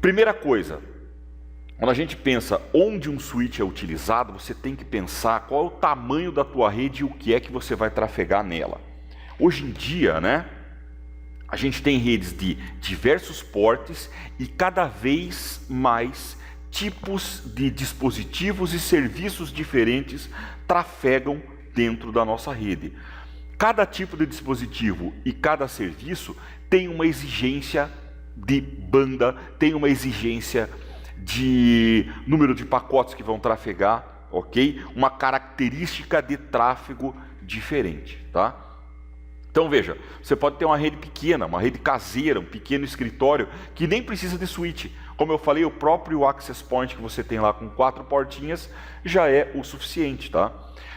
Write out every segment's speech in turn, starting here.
Primeira coisa, quando a gente pensa onde um switch é utilizado, você tem que pensar qual é o tamanho da tua rede e o que é que você vai trafegar nela. Hoje em dia, né, a gente tem redes de diversos portes e cada vez mais tipos de dispositivos e serviços diferentes trafegam dentro da nossa rede. Cada tipo de dispositivo e cada serviço tem uma exigência de banda, tem uma exigência de número de pacotes que vão trafegar, ok? Uma característica de tráfego diferente, tá? Então veja, você pode ter uma rede pequena, uma rede caseira, um pequeno escritório que nem precisa de switch. Como eu falei, o próprio access point que você tem lá com 4 portinhas já é o suficiente, tá?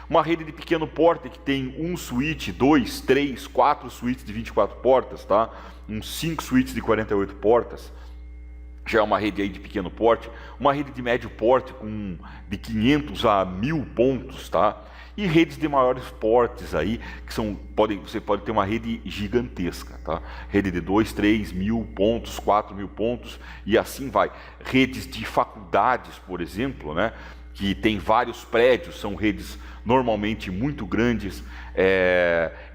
Uma rede de pequeno porte que tem um switch, 2, 3, 4 switches de 24 portas, tá? Uns 5 switches de 48 portas. Já é uma rede aí de pequeno porte. Uma rede de médio porte com de 500 a 1000 pontos, tá? E redes de maiores portes aí, que você pode ter uma rede gigantesca, tá? Rede de 2, 3 mil pontos, 4 mil pontos e assim vai. Redes de faculdades, por exemplo, né? Que tem vários prédios, são redes normalmente muito grandes.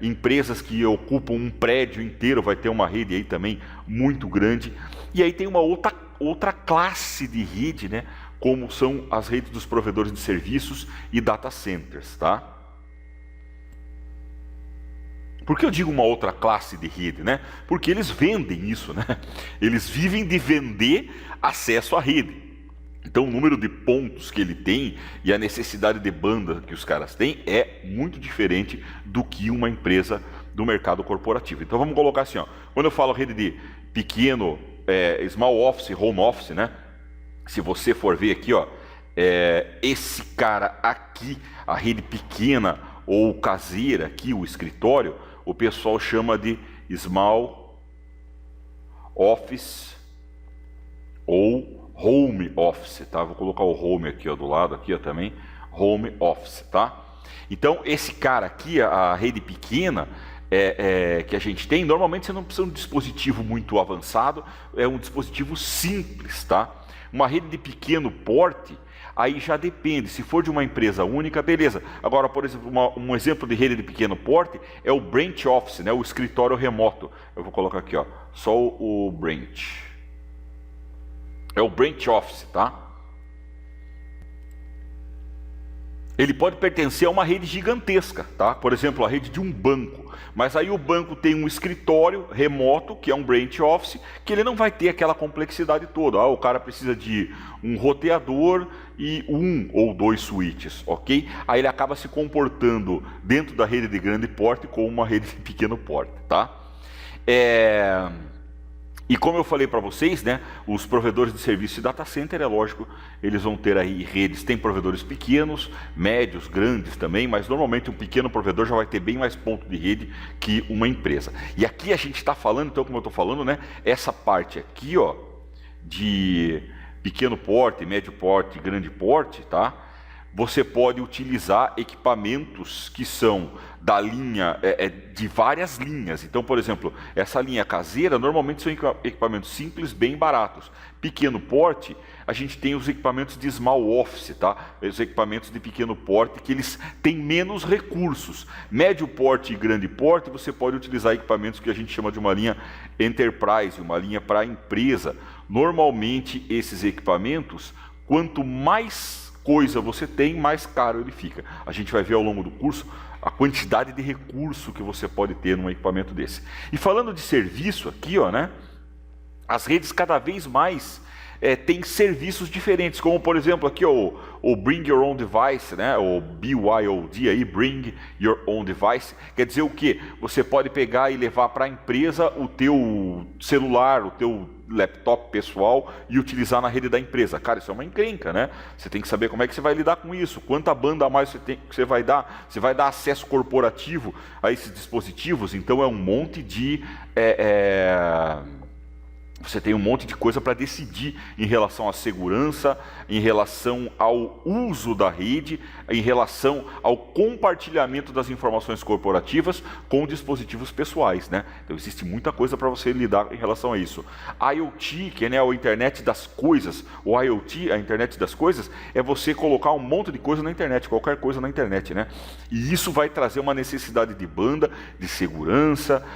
Empresas que ocupam um prédio inteiro, vai ter uma rede aí também muito grande. E aí tem uma outra classe de rede, né? Como são as redes dos provedores de serviços e data centers, tá? Por que eu digo uma outra classe de rede, né? Porque eles vendem isso, né? Eles vivem de vender acesso à rede. Então o número de pontos que ele tem e a necessidade de banda que os caras têm é muito diferente do que uma empresa do mercado corporativo. Então vamos colocar assim, ó, quando eu falo rede de pequeno, small office, home office, né? Se você for ver aqui, ó, esse cara aqui, a rede pequena ou caseira aqui, o escritório, o pessoal chama de small office ou home office, tá? Vou colocar o home aqui, ó, do lado aqui, ó, também, home office, tá? Então esse cara aqui, a rede pequena que a gente tem, normalmente você não precisa de um dispositivo muito avançado, é um dispositivo simples, tá? Uma rede de pequeno porte, aí já depende, se for de uma empresa única, beleza. Agora, por exemplo, um exemplo de rede de pequeno porte é o branch office, né? O escritório remoto. Eu vou colocar aqui, ó, só o branch. É o branch office, tá? Ele pode pertencer a uma rede gigantesca, tá? Por exemplo, a rede de um banco. Mas aí o banco tem um escritório remoto, que é um branch office, que ele não vai ter aquela complexidade toda. O cara precisa de um roteador e 1 ou 2 switches, ok? Aí ele acaba se comportando dentro da rede de grande porte como uma rede de pequeno porte, tá? E como eu falei para vocês, né, os provedores de serviço de data center, é lógico, eles vão ter aí redes, tem provedores pequenos, médios, grandes também, mas normalmente um pequeno provedor já vai ter bem mais ponto de rede que uma empresa. E aqui a gente está falando, então como eu estou falando, né, essa parte aqui, ó, de pequeno porte, médio porte, grande porte, tá? Você pode utilizar equipamentos que são da linha, de várias linhas. Então, por exemplo, essa linha caseira, normalmente são equipamentos simples, bem baratos. Pequeno porte, a gente tem os equipamentos de small office, tá? Os equipamentos de pequeno porte, que eles têm menos recursos. Médio porte e grande porte, você pode utilizar equipamentos que a gente chama de uma linha enterprise, uma linha para empresa. Normalmente, esses equipamentos, quanto mais coisa você tem, mais caro ele fica. A gente vai ver ao longo do curso a quantidade de recurso que você pode ter num equipamento desse. E falando de serviço aqui, ó, né? As redes cada vez mais têm serviços diferentes, como por exemplo aqui ó, o Bring Your Own Device, né? O BYOD aí, Bring Your Own Device, quer dizer o quê? Você pode pegar e levar para a empresa o teu celular, o teu laptop pessoal e utilizar na rede da empresa. Cara, isso é uma encrenca, né? Você tem que saber como é que você vai lidar com isso, quanta banda a mais você vai dar, você vai dar acesso corporativo a esses dispositivos, então é um monte de Você tem um monte de coisa para decidir em relação à segurança, em relação ao uso da rede, em relação ao compartilhamento das informações corporativas com dispositivos pessoais, né? Então existe muita coisa para você lidar em relação a isso. IoT, que é, né, a internet das coisas, o IoT, a internet das coisas, é você colocar um monte de coisa na internet, qualquer coisa na internet, né? E isso vai trazer uma necessidade de banda, de segurança,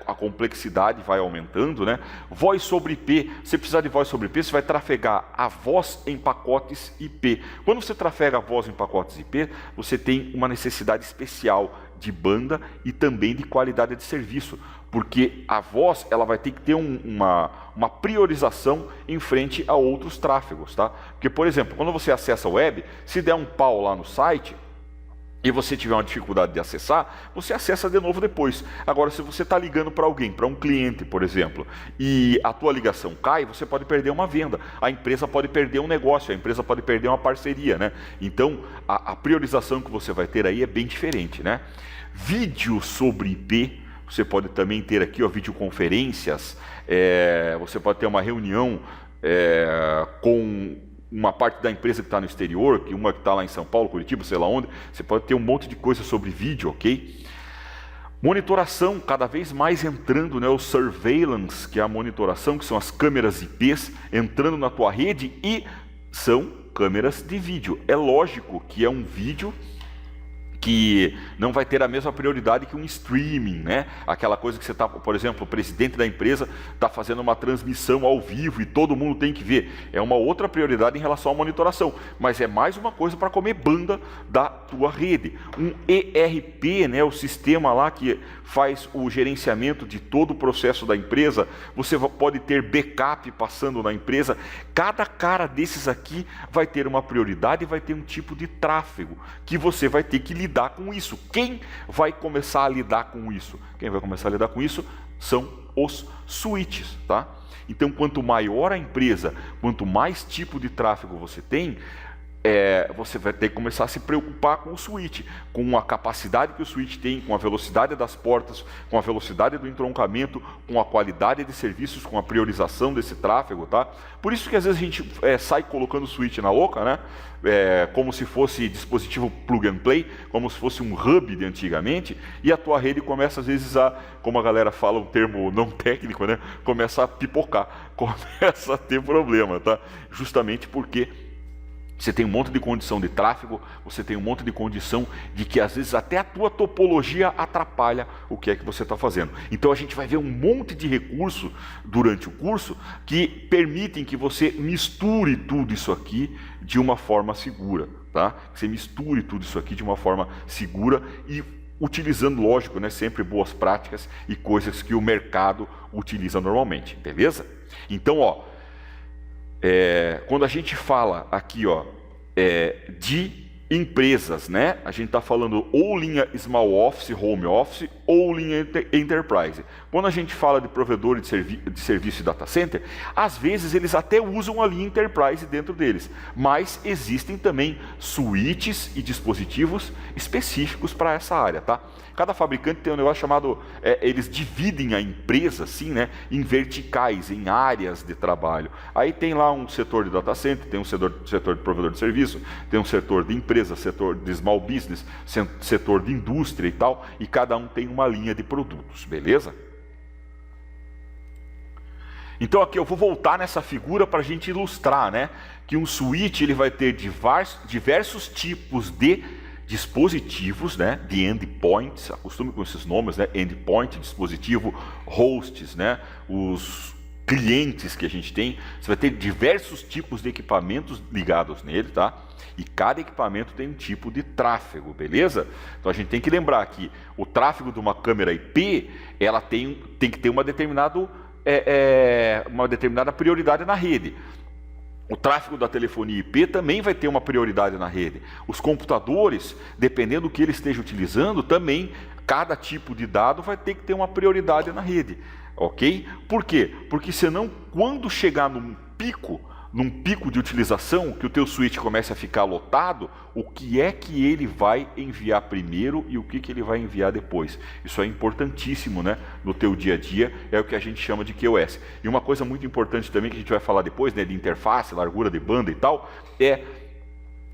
a complexidade vai aumentando, né? Voz sobre IP, se precisar de voz sobre IP, você vai trafegar a voz em pacotes IP. Quando você trafega a voz em pacotes IP, você tem uma necessidade especial de banda e também de qualidade de serviço, porque a voz ela vai ter que ter uma priorização em frente a outros tráfegos, tá? Porque, por exemplo, quando você acessa a web, se der um pau lá no site, e você tiver uma dificuldade de acessar, você acessa de novo depois. Agora, se você está ligando para alguém, para um cliente, por exemplo, e a tua ligação cai, você pode perder uma venda, a empresa pode perder um negócio, a empresa pode perder uma parceria, né? Então, a priorização que você vai ter aí é bem diferente, né? Vídeo sobre IP, você pode também ter aqui, ó, videoconferências, você pode ter uma reunião com uma parte da empresa que está no exterior, que uma que está lá em São Paulo, Curitiba, sei lá onde, você pode ter um monte de coisa sobre vídeo, ok? Monitoração, cada vez mais entrando, né, o surveillance, que é a monitoração, que são as câmeras IPs entrando na tua rede e são câmeras de vídeo. É lógico que é um vídeo que não vai ter a mesma prioridade que um streaming, né? Aquela coisa que você está, por exemplo, o presidente da empresa está fazendo uma transmissão ao vivo e todo mundo tem que ver. É uma outra prioridade em relação à monitoração, mas é mais uma coisa para comer banda da tua rede. Um ERP, né? O sistema lá que faz o gerenciamento de todo o processo da empresa, você pode ter backup passando na empresa. Cada cara desses aqui vai ter uma prioridade e vai ter um tipo de tráfego que você vai ter que lidar com isso. Quem vai começar a lidar com isso? Quem vai começar a lidar com isso são os switches, tá? Então, quanto maior a empresa, quanto mais tipo de tráfego você tem, você vai ter que começar a se preocupar com o switch, com a capacidade que o switch tem, com a velocidade das portas, com a velocidade do entroncamento, com a qualidade de serviços, com a priorização desse tráfego, tá? Por isso que às vezes a gente sai colocando o switch na louca, né? Como se fosse dispositivo plug and play, como se fosse um hub de antigamente, e a tua rede começa às vezes a, como a galera fala, um termo não técnico, né? Começa a pipocar, começa a ter problema, tá? Justamente porque você tem um monte de condição de tráfego, você tem um monte de condição de que às vezes até a tua topologia atrapalha o que é que você está fazendo. Então a gente vai ver um monte de recurso durante o curso que permitem que você misture tudo isso aqui de uma forma segura, tá? Que você misture tudo isso aqui de uma forma segura e utilizando, lógico, né, sempre boas práticas e coisas que o mercado utiliza normalmente, beleza? Então, ó, quando a gente fala aqui, ó, de empresas, né? A gente está falando ou linha Small Office, Home Office ou linha Enterprise. Quando a gente fala de provedor de serviço e data center, às vezes eles até usam a linha Enterprise dentro deles, mas existem também switches e dispositivos específicos para essa área, tá? Cada fabricante tem um negócio chamado, eles dividem a empresa assim, né, em verticais, em áreas de trabalho. Aí tem lá um setor de data center, tem um setor de provedor de serviço, tem um setor de empresa, setor de small business, setor de indústria e tal, e cada um tem uma linha de produtos, beleza? Então aqui eu vou voltar nessa figura para a gente ilustrar, né, que um switch ele vai ter diversos tipos de dispositivos, né, de endpoints, acostume com esses nomes, né, endpoint, dispositivo, hosts, né, os clientes que a gente tem. Você vai ter diversos tipos de equipamentos ligados nele, tá? E cada equipamento tem um tipo de tráfego, beleza? Então a gente tem que lembrar que o tráfego de uma câmera IP, ela tem que ter uma determinada prioridade na rede. O tráfego da telefonia IP também vai ter uma prioridade na rede. Os computadores, dependendo do que ele esteja utilizando, também, cada tipo de dado vai ter que ter uma prioridade na rede. Ok? Por quê? Porque senão, quando chegar num pico num pico de utilização, que o teu switch comece a ficar lotado, o que é que ele vai enviar primeiro e o que ele vai enviar depois. Isso é importantíssimo, né, no teu dia a dia, é o que a gente chama de QoS. E uma coisa muito importante também, que a gente vai falar depois, né, de interface, largura de banda e tal, é,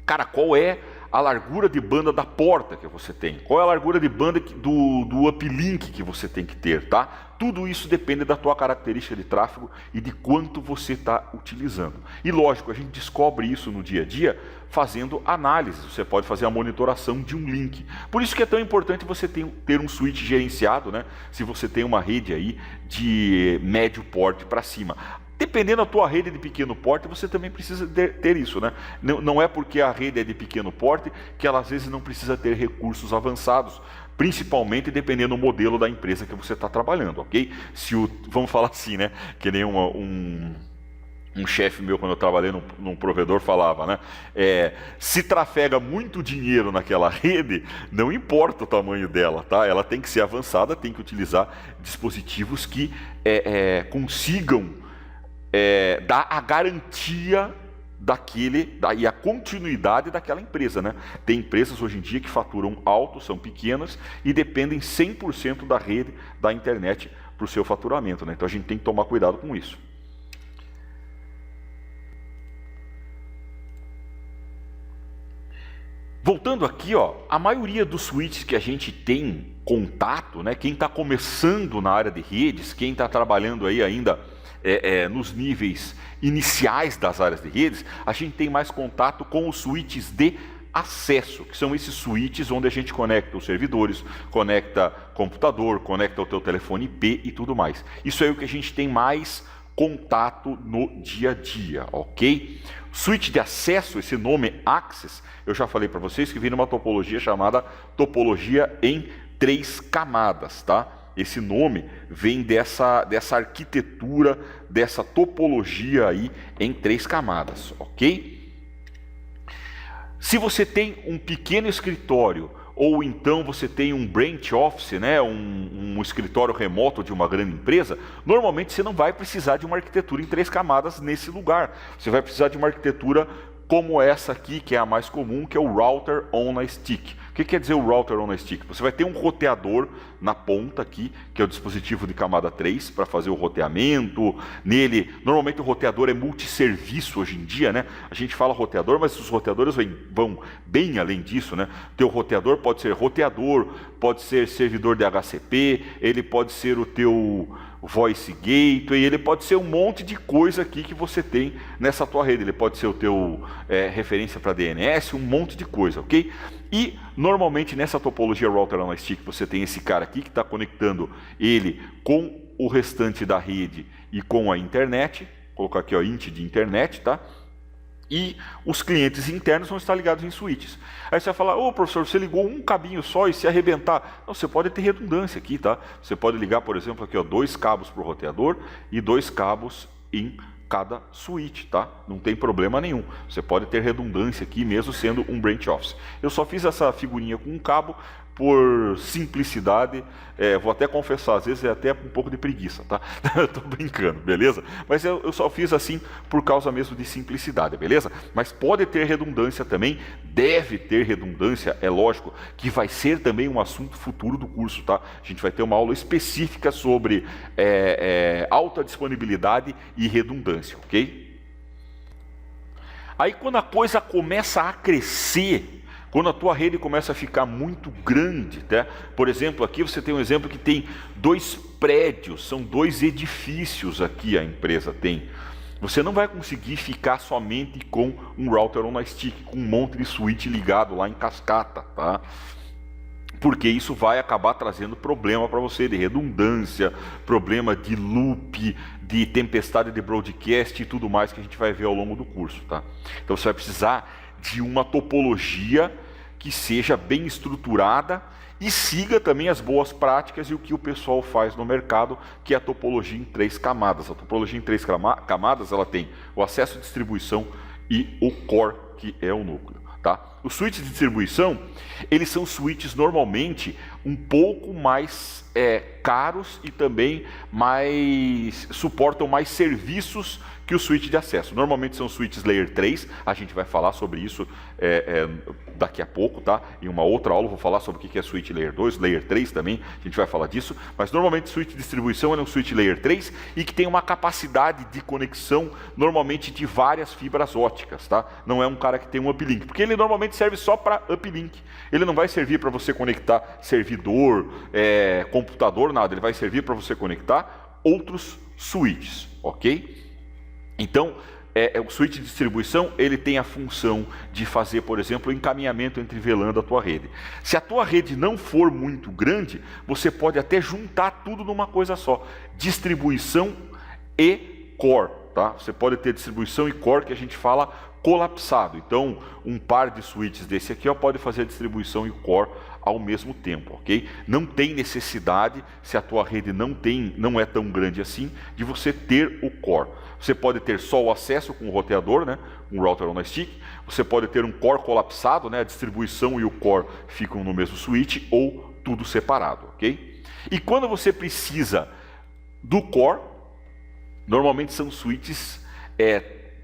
cara, qual é a largura de banda da porta que você tem, qual é a largura de banda do uplink que você tem que ter, tá? Tudo isso depende da tua característica de tráfego e de quanto você está utilizando. E lógico, a gente descobre isso no dia a dia fazendo análise. Você pode fazer a monitoração de um link. Por isso que é tão importante você ter um switch gerenciado, né? Se você tem uma rede aí de médio porte para cima. Dependendo da tua rede de pequeno porte, você também precisa ter isso, né? Não é porque a rede é de pequeno porte que ela às vezes não precisa ter recursos avançados, principalmente dependendo do modelo da empresa que você está trabalhando, ok? Vamos falar assim, né? Que nem um chefe meu, quando eu trabalhei num provedor, falava, né? Se trafega muito dinheiro naquela rede, não importa o tamanho dela, tá? Ela tem que ser avançada, tem que utilizar dispositivos que consigam dar a garantia e a continuidade daquela empresa, né? Tem empresas hoje em dia que faturam alto, são pequenas e dependem 100% da rede da internet para o seu faturamento, né? Então a gente tem que tomar cuidado com isso. Voltando aqui, ó, a maioria dos switches que a gente tem contato, né? Quem está começando na área de redes, quem está trabalhando aí ainda nos níveis iniciais das áreas de redes, a gente tem mais contato com os switches de acesso, que são esses switches onde a gente conecta os servidores, conecta computador, conecta o teu telefone IP e tudo mais. Isso é o que a gente tem mais contato no dia a dia, ok? Switch de acesso, esse nome Access, eu já falei para vocês que vem numa topologia chamada topologia em 3 camadas, tá? Esse nome vem dessa arquitetura, dessa topologia aí em 3 camadas, ok? Se você tem um pequeno escritório, ou então você tem um branch office, né, um escritório remoto de uma grande empresa, normalmente você não vai precisar de uma arquitetura em 3 camadas nesse lugar. Você vai precisar de uma arquitetura como essa aqui, que é a mais comum, que é o Router on a Stick. O que quer dizer o Router on a Stick? Você vai ter um roteador na ponta aqui, que é o dispositivo de camada 3, para fazer o roteamento. Nele, normalmente o roteador é multisserviço hoje em dia, né? A gente fala roteador, mas os roteadores vão bem além disso, né? Teu roteador pode ser roteador, pode ser servidor de HCP, ele pode ser o teu Voice Gateway, ele pode ser um monte de coisa aqui que você tem nessa tua rede. Ele pode ser o teu referência para DNS, um monte de coisa, ok? E normalmente nessa topologia Router on a Stick você tem esse cara aqui que está conectando ele com o restante da rede e com a internet. Vou colocar aqui, ó, int de internet, tá? E os clientes internos vão estar ligados em switches. Aí você vai falar, ô professor, você ligou um cabinho só e se arrebentar? Não, você pode ter redundância aqui, tá? Você pode ligar, por exemplo, aqui, ó, 2 cabos para o roteador e 2 cabos em cada switch, tá? Não tem problema nenhum. Você pode ter redundância aqui mesmo sendo um branch office. Eu só fiz essa figurinha com um cabo por simplicidade, vou até confessar, às vezes é até um pouco de preguiça, tá? Tô brincando, beleza? Mas eu só fiz assim por causa mesmo de simplicidade, beleza? Mas pode ter redundância também, deve ter redundância, é lógico, que vai ser também um assunto futuro do curso, tá? A gente vai ter uma aula específica sobre alta disponibilidade e redundância, ok? Aí quando a coisa começa a crescer, quando a tua rede começa a ficar muito grande, tá? Por exemplo, aqui você tem um exemplo que tem 2 prédios, são 2 edifícios aqui a empresa tem. Você não vai conseguir ficar somente com um router on a stick, com um monte de switch ligado lá em cascata, tá? Porque isso vai acabar trazendo problema para você de redundância, problema de loop, de tempestade de broadcast e tudo mais que a gente vai ver ao longo do curso, tá? Então você vai precisar de uma topologia que seja bem estruturada e siga também as boas práticas e o que o pessoal faz no mercado, que é a topologia em 3 camadas. A topologia em 3 camadas, ela tem o acesso à distribuição e o core, que é o núcleo, tá? Os switches de distribuição, eles são switches normalmente um pouco mais caros e também suportam mais serviços que o switch de acesso. Normalmente são switches Layer 3, a gente vai falar sobre isso daqui a pouco, tá? Em uma outra aula eu vou falar sobre o que é switch Layer 2, Layer 3 também, a gente vai falar disso, mas normalmente switch de distribuição é um switch Layer 3 e que tem uma capacidade de conexão normalmente de várias fibras óticas, tá? Não é um cara que tem um uplink, porque ele normalmente serve só para uplink, ele não vai servir para você conectar servidor, computador, nada, ele vai servir para você conectar outros switches, ok? Então, o switch de distribuição, ele tem a função de fazer, por exemplo, o encaminhamento entre VLAN da tua rede. Se a tua rede não for muito grande, você pode até juntar tudo numa coisa só, distribuição e core, tá? Você pode ter distribuição e core, que a gente fala colapsado. Então, um par de switches desse aqui pode fazer a distribuição e core ao mesmo tempo, ok? Não tem necessidade, se a tua rede não é tão grande assim, de você ter o core. Você pode ter só o acesso com o roteador, né? Um router on a stick. Você pode ter um core colapsado, né? A distribuição e o core ficam no mesmo switch, ou tudo separado, ok? E quando você precisa do core, normalmente são switches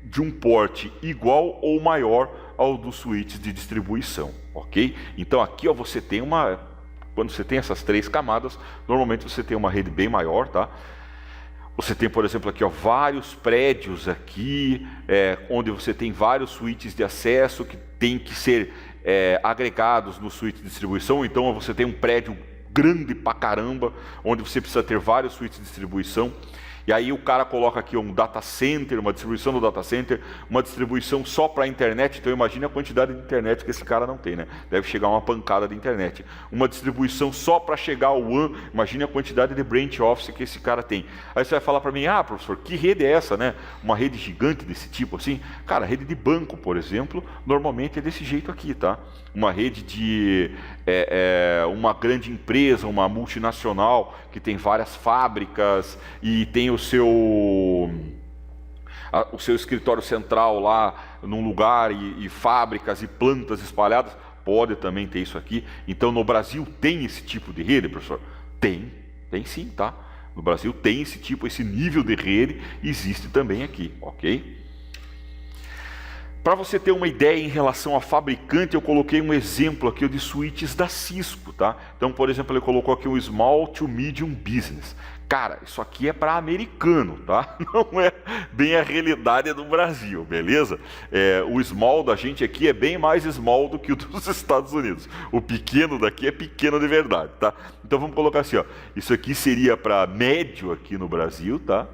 de um port igual ou maior ao dos switches de distribuição, ok? Então aqui você tem quando você tem essas 3 camadas, normalmente você tem uma rede bem maior, tá? Você tem, por exemplo, aqui vários prédios aqui, onde você tem vários switches de acesso que tem que ser agregados no switch de distribuição. Então você tem um prédio grande pra caramba, onde você precisa ter vários switches de distribuição. E aí o cara coloca aqui um data center, uma distribuição do data center, uma distribuição só para a internet. Então imagine a quantidade de internet que esse cara não tem, né? Deve chegar uma pancada de internet. Uma distribuição só para chegar ao WAN, imagine a quantidade de branch office que esse cara tem. Aí você vai falar para mim, professor, que rede é essa, né? Uma rede gigante desse tipo assim? Cara, rede de banco, por exemplo, normalmente é desse jeito aqui, tá? Uma rede de uma grande empresa, uma multinacional que tem várias fábricas e tem o seu escritório central lá num lugar e fábricas e plantas espalhadas, pode também ter isso aqui. Então no Brasil tem esse tipo de rede, professor? Tem sim, tá? No Brasil tem esse nível de rede, existe também aqui, ok? Para você ter uma ideia em relação a fabricante, eu coloquei um exemplo aqui de switches da Cisco, tá? Então, por exemplo, ele colocou aqui um Small to Medium Business. Cara, isso aqui é para americano, tá? Não é bem a realidade do Brasil, beleza? O small da gente aqui é bem mais small do que o dos Estados Unidos. O pequeno daqui é pequeno de verdade, tá? Então vamos colocar assim, ó. Isso aqui seria para médio aqui no Brasil, tá?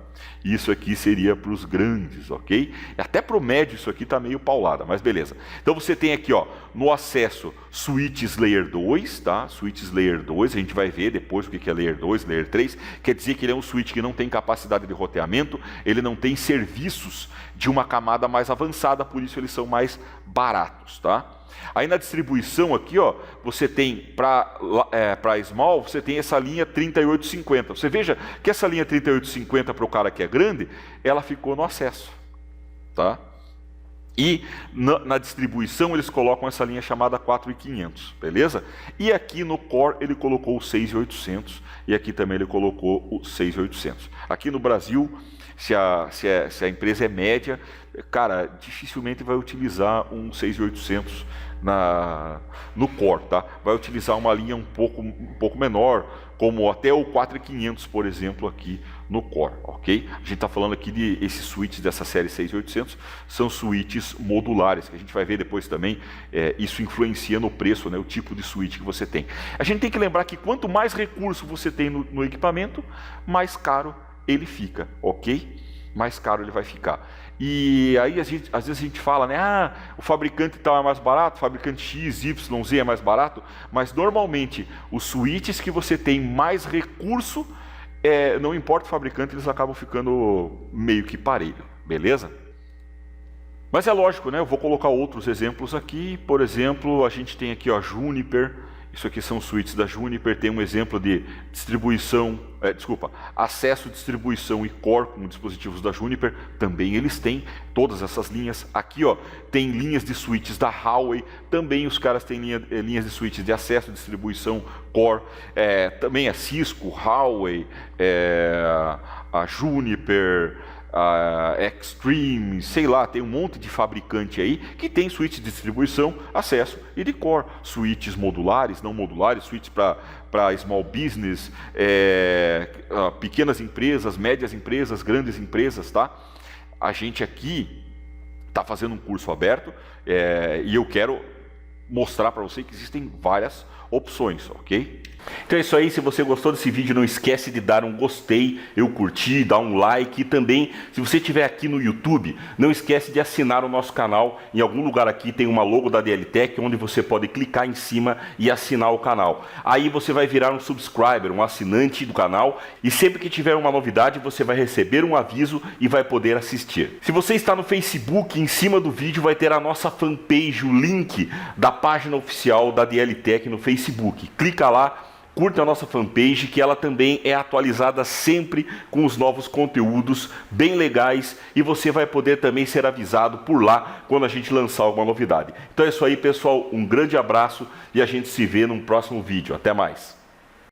Isso aqui seria para os grandes, ok? Até para o médio isso aqui está meio paulada, mas beleza. Então você tem aqui, ó, no acesso, switches Layer 2, tá? Switches Layer 2, a gente vai ver depois o que é Layer 2, Layer 3. Quer dizer que ele é um switch que não tem capacidade de roteamento, ele não tem serviços de uma camada mais avançada, por isso eles são mais baratos, tá? Aí na distribuição aqui, ó, você tem para small, você tem essa linha 3850. Você veja que essa linha 3850 para o cara que é grande, ela ficou no acesso, tá? E na distribuição eles colocam essa linha chamada 4500, beleza? E aqui no core ele colocou o 6800 e aqui também ele colocou o 6800. Aqui no Brasil, se a empresa é média, cara, dificilmente vai utilizar um 6800 no core, tá? Vai utilizar uma linha um pouco menor, como até o 4500, por exemplo, aqui no core, ok? A gente está falando aqui de esses switches dessa série 6800, são switches modulares, que a gente vai ver depois também, isso influencia no preço, né, o tipo de switch que você tem. A gente tem que lembrar que quanto mais recurso você tem no equipamento, mais caro ele fica, ok? Mais caro ele vai ficar. E aí às vezes a gente fala, né? O fabricante tal é mais barato, o fabricante X, Y, Z é mais barato, mas normalmente os switches que você tem mais recurso, não importa o fabricante, eles acabam ficando meio que parelho, beleza? Mas é lógico, né? Eu vou colocar outros exemplos aqui. Por exemplo, a gente tem aqui, ó, Juniper. Isso aqui são switches da Juniper, tem um exemplo de distribuição, acesso, distribuição e core com dispositivos da Juniper, também eles têm todas essas linhas. Aqui, ó, tem linhas de switches da Huawei, também os caras têm linhas de switches de acesso, distribuição, core, também a Cisco, Huawei, a Juniper, a Extreme, sei lá, tem um monte de fabricante aí que tem suítes de distribuição, acesso e de core, suítes modulares, não modulares, suítes para small business, pequenas empresas, médias empresas, grandes empresas, tá? A gente aqui está fazendo um curso aberto e eu quero mostrar para você que existem várias opções, ok? Então é isso aí, se você gostou desse vídeo, não esquece de dar um gostei, eu curti, dar um like e também, se você estiver aqui no YouTube, não esquece de assinar o nosso canal. Em algum lugar aqui tem uma logo da DLTech, onde você pode clicar em cima e assinar o canal. Aí você vai virar um subscriber, um assinante do canal, e sempre que tiver uma novidade, você vai receber um aviso e vai poder assistir. Se você está no Facebook, em cima do vídeo vai ter a nossa fanpage, o link da página oficial da DLTech no Facebook. Clica lá, curta a nossa fanpage, que ela também é atualizada sempre com os novos conteúdos bem legais e você vai poder também ser avisado por lá quando a gente lançar alguma novidade. Então é isso aí, pessoal, um grande abraço e a gente se vê num próximo vídeo. Até mais!